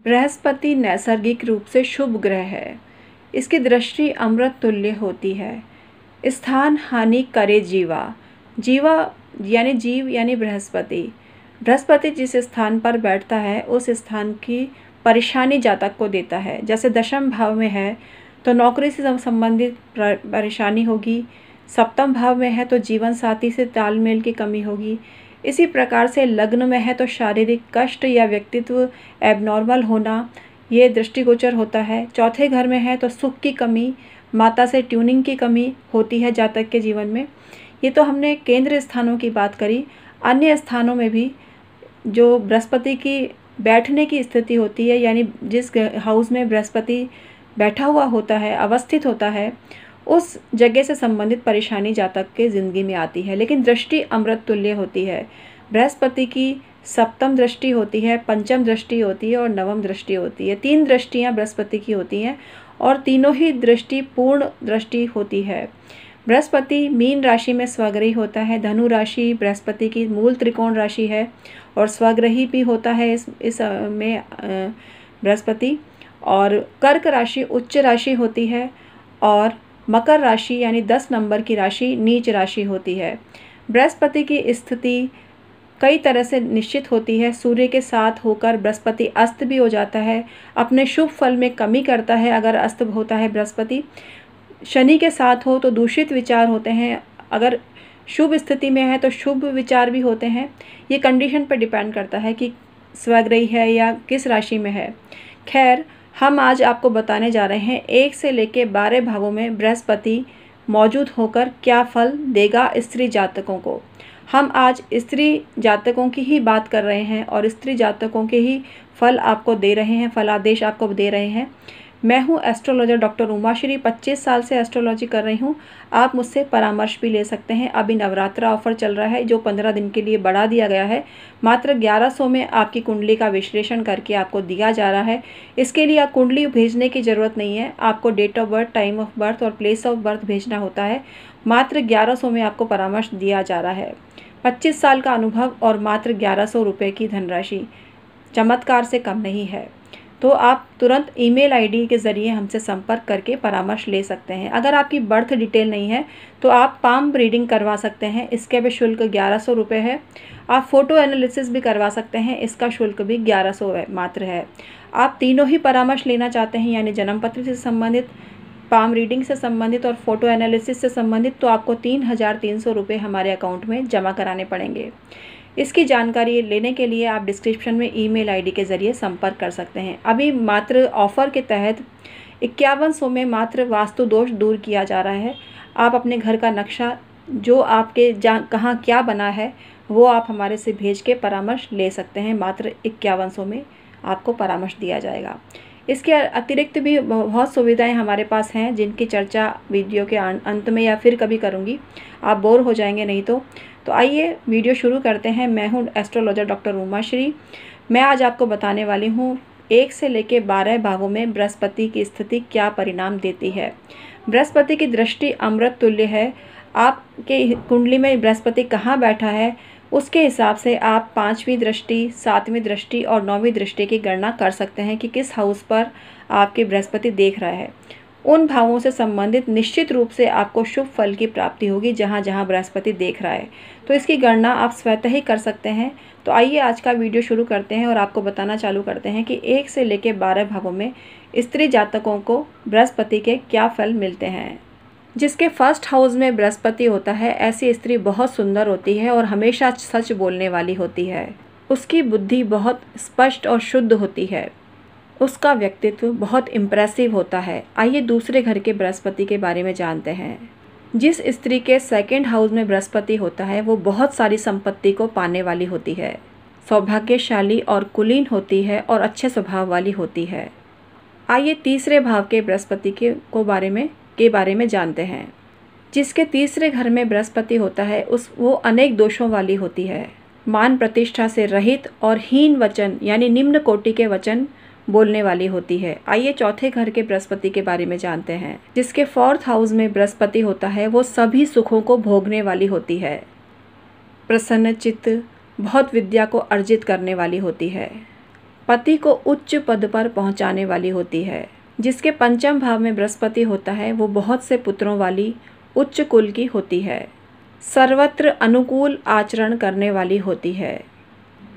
बृहस्पति नैसर्गिक रूप से शुभ ग्रह है। इसकी दृष्टि अमृत तुल्य होती है। स्थान हानि करे जीवा। जीवा यानी जीव यानी बृहस्पति। बृहस्पति जिस स्थान पर बैठता है उस स्थान की परेशानी जातक को देता है। जैसे दशम भाव में है तो नौकरी से संबंधित परेशानी होगी, सप्तम भाव में है तो जीवन साथी से तालमेल की कमी होगी। इसी प्रकार से लग्न में है तो शारीरिक कष्ट या व्यक्तित्व एबनॉर्मल होना ये दृष्टिगोचर होता है। चौथे घर में है तो सुख की कमी, माता से ट्यूनिंग की कमी होती है जातक के जीवन में। ये तो हमने केंद्र स्थानों की बात करी। अन्य स्थानों में भी जो बृहस्पति की बैठने की स्थिति होती है, यानी जिस हाउस में बृहस्पति बैठा हुआ होता है, अवस्थित होता है, उस जगह से संबंधित परेशानी जातक के ज़िंदगी में आती है। लेकिन दृष्टि अमृत तुल्य होती है। बृहस्पति की सप्तम दृष्टि होती है, पंचम दृष्टि होती है और नवम दृष्टि होती है। 3 दृष्टियाँ बृहस्पति की होती हैं और तीनों ही दृष्टि पूर्ण दृष्टि होती है। बृहस्पति मीन राशि में स्वग्रही होता है। धनु राशि बृहस्पति की मूल त्रिकोण राशि है और स्वग्रही भी होता है इस में बृहस्पति। और कर्क राशि उच्च राशि होती है और मकर राशि यानी 10 नंबर की राशि नीच राशि होती है। बृहस्पति की स्थिति कई तरह से निश्चित होती है। सूर्य के साथ होकर बृहस्पति अस्त भी हो जाता है, अपने शुभ फल में कमी करता है अगर अस्त होता है बृहस्पति। शनि के साथ हो तो दूषित विचार होते हैं, अगर शुभ स्थिति में है तो शुभ विचार भी होते हैं। ये कंडीशन पर डिपेंड करता है कि स्वग्रही है या किस राशि में है। खैर, हम आज आपको बताने जा रहे हैं 1 से लेकर 12 भावों में बृहस्पति मौजूद होकर क्या फल देगा स्त्री जातकों को। हम आज स्त्री जातकों की ही बात कर रहे हैं और स्त्री जातकों के ही फल आपको दे रहे हैं, फलादेश आपको दे रहे हैं। मैं हूं एस्ट्रोलॉजर डॉक्टर उमाश्री, 25 साल से एस्ट्रोलॉजी कर रही हूं। आप मुझसे परामर्श भी ले सकते हैं। अभी नवरात्रा ऑफर चल रहा है जो 15 दिन के लिए बढ़ा दिया गया है। मात्र 1100 में आपकी कुंडली का विश्लेषण करके आपको दिया जा रहा है। इसके लिए आप कुंडली भेजने की ज़रूरत नहीं है, आपको date of birth, time of birth और प्लेस ऑफ बर्थ भेजना होता है। मात्र 1100 में आपको परामर्श दिया जा रहा है। 25 साल का अनुभव और मात्र 1100 रुपये की धनराशि चमत्कार से कम नहीं है। तो आप तुरंत ईमेल आईडी के ज़रिए हमसे संपर्क करके परामर्श ले सकते हैं। अगर आपकी बर्थ डिटेल नहीं है तो आप पाम रीडिंग करवा सकते हैं, इसके भी शुल्क 1100 रुपये है। आप फ़ोटो एनालिसिस भी करवा सकते हैं, इसका शुल्क भी 1100 मात्र है। आप तीनों ही परामर्श लेना चाहते हैं, यानी जन्मपत्र से संबंधित, पाम रीडिंग से संबंधित और फोटो एनालिसिस से संबंधित, तो आपको 3300 रुपये हमारे अकाउंट में जमा कराने पड़ेंगे। इसकी जानकारी लेने के लिए आप डिस्क्रिप्शन में ईमेल आईडी के ज़रिए संपर्क कर सकते हैं। अभी मात्र ऑफ़र के तहत 5100 में मात्र वास्तु दोष दूर किया जा रहा है। आप अपने घर का नक्शा जो आपके कहाँ क्या बना है वो आप हमारे से भेज के परामर्श ले सकते हैं। मात्र 5100 में आपको परामर्श दिया जाएगा। इसके अतिरिक्त भी बहुत सुविधाएं हमारे पास हैं जिनकी चर्चा वीडियो के अंत में या फिर कभी करूंगी, आप बोर हो जाएंगे नहीं तो आइए वीडियो शुरू करते हैं। मैं हूं एस्ट्रोलॉजर डॉक्टर उमाश्री। मैं आज आपको बताने वाली हूं 1 से लेकर 12 भावों में बृहस्पति की स्थिति क्या परिणाम देती है। बृहस्पति की दृष्टि अमृत तुल्य है। आपके कुंडली में बृहस्पति कहाँ बैठा है उसके हिसाब से आप 5वीं दृष्टि, 7वीं दृष्टि और 9वीं दृष्टि की गणना कर सकते हैं कि किस हाउस पर आपके बृहस्पति देख रहा है। उन भावों से संबंधित निश्चित रूप से आपको शुभ फल की प्राप्ति होगी जहाँ जहाँ बृहस्पति देख रहा है। तो इसकी गणना आप स्वतः ही कर सकते हैं। तो आइए आज का वीडियो शुरू करते हैं और आपको बताना चालू करते हैं कि 1 से लेकर 12 भावों में स्त्री जातकों को बृहस्पति के क्या फल मिलते हैं। जिसके फर्स्ट हाउस में बृहस्पति होता है, ऐसी स्त्री बहुत सुंदर होती है और हमेशा सच बोलने वाली होती है। उसकी बुद्धि बहुत स्पष्ट और शुद्ध होती है। उसका व्यक्तित्व बहुत इम्प्रेसिव होता है। आइए दूसरे घर के बृहस्पति के बारे में जानते हैं। जिस स्त्री के 2nd हाउस में बृहस्पति होता है वो बहुत सारी संपत्ति को पाने वाली होती है, सौभाग्यशाली और कुलीन होती है और अच्छे स्वभाव वाली होती है। आइए तीसरे भाव के बृहस्पति के बारे में जानते हैं। जिसके तीसरे घर में बृहस्पति होता है वो अनेक दोषों वाली होती है, मान प्रतिष्ठा से रहित और हीन वचन यानी निम्न कोटि के वचन बोलने वाली होती है। आइए चौथे घर के बृहस्पति के बारे में जानते हैं। जिसके 4th हाउस में बृहस्पति होता है वो सभी सुखों को भोगने वाली होती है, प्रसन्न चित्त, बहुत विद्या को अर्जित करने वाली होती है, पति को उच्च पद पर पहुंचाने वाली होती है। जिसके पंचम भाव में बृहस्पति होता है वो बहुत से पुत्रों वाली उच्च कुल की होती है। सर्वत्र अनुकूल आचरण करने वाली होती है।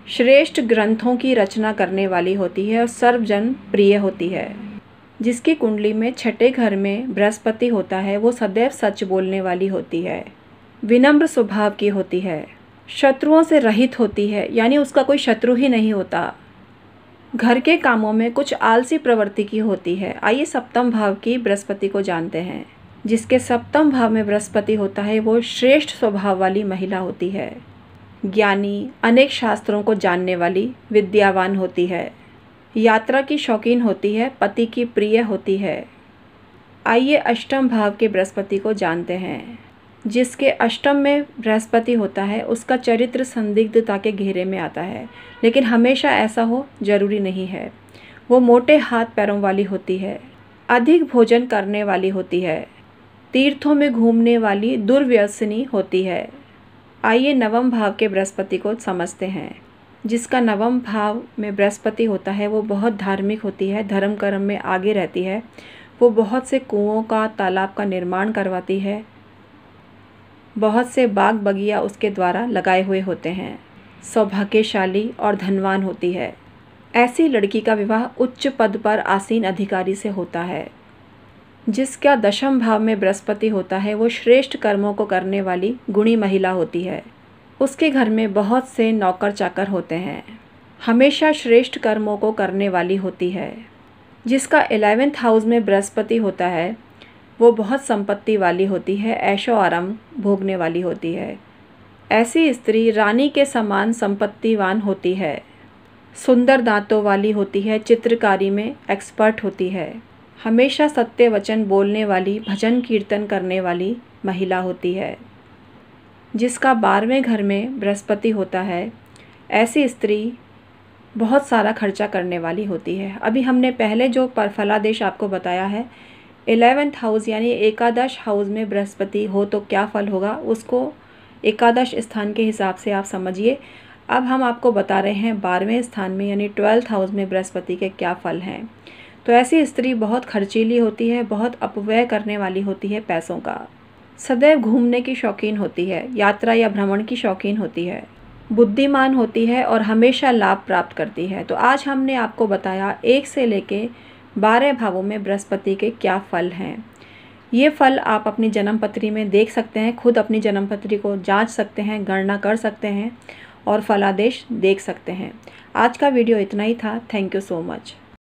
श्रेष्ठ ग्रंथों की रचना करने वाली होती है और सर्वजन प्रिय होती है। जिसकी कुंडली में छठे घर में बृहस्पति होता है वो सदैव सच बोलने वाली होती है। विनम्र स्वभाव की होती है। शत्रुओं से रहित होती है, यानी उसका कोई शत्रु ही नहीं होता। घर के कामों में कुछ आलसी प्रवृत्ति की होती है। आइए सप्तम भाव की बृहस्पति को जानते हैं। जिसके सप्तम भाव में बृहस्पति होता है वो श्रेष्ठ स्वभाव वाली महिला होती है। ज्ञानी, अनेक शास्त्रों को जानने वाली, विद्यावान होती है। यात्रा की शौकीन होती है, पति की प्रिय होती है। आइए अष्टम भाव के बृहस्पति को जानते हैं। जिसके अष्टम में बृहस्पति होता है उसका चरित्र संदिग्धता के घेरे में आता है, लेकिन हमेशा ऐसा हो जरूरी नहीं है। वो मोटे हाथ पैरों वाली होती है। अधिक भोजन करने वाली होती है। तीर्थों में घूमने वाली दुर्व्यसनी होती है। आइए नवम भाव के बृहस्पति को समझते हैं। जिसका नवम भाव में बृहस्पति होता है वो बहुत धार्मिक होती है, धर्म कर्म में आगे रहती है। वो बहुत से कुओं का, तालाब का निर्माण करवाती है। बहुत से बाग बगिया उसके द्वारा लगाए हुए होते हैं। सौभाग्यशाली और धनवान होती है। ऐसी लड़की का विवाह उच्च पद पर आसीन अधिकारी से होता है। जिसका दशम भाव में बृहस्पति होता है वो श्रेष्ठ कर्मों को करने वाली गुणी महिला होती है। उसके घर में बहुत से नौकर चाकर होते हैं। हमेशा श्रेष्ठ कर्मों को करने वाली होती है। जिसका 11वें हाउस में बृहस्पति होता है वो बहुत संपत्ति वाली होती है, ऐशो आराम भोगने वाली होती है। ऐसी स्त्री रानी के समान संपत्तिवान होती है। सुंदर दांतों वाली होती है, चित्रकारी में एक्सपर्ट होती है। हमेशा सत्य वचन बोलने वाली, भजन कीर्तन करने वाली महिला होती है। जिसका 12वें घर में बृहस्पति होता है ऐसी स्त्री बहुत सारा खर्चा करने वाली होती है। अभी हमने पहले जो फलादेश आपको बताया है, 11th हाउस यानी एकादश हाउस में बृहस्पति हो तो क्या फल होगा, उसको एकादश स्थान के हिसाब से आप समझिए। अब हम आपको बता रहे हैं 12वें स्थान में यानी 12th हाउस में बृहस्पति के क्या फल हैं। तो ऐसी स्त्री बहुत खर्चीली होती है, बहुत अपव्यय करने वाली होती है पैसों का। सदैव घूमने की शौकीन होती है, यात्रा या भ्रमण की शौकीन होती है। बुद्धिमान होती है और हमेशा लाभ प्राप्त करती है। तो आज हमने आपको बताया 1 से लेके 12 भावों में बृहस्पति के क्या फल हैं। ये फल आप अपनी जन्मपत्री में देख सकते हैं, खुद अपनी जन्मपत्री को जांच सकते हैं, गणना कर सकते हैं और फलादेश देख सकते हैं। आज का वीडियो इतना ही था। Thank you so much.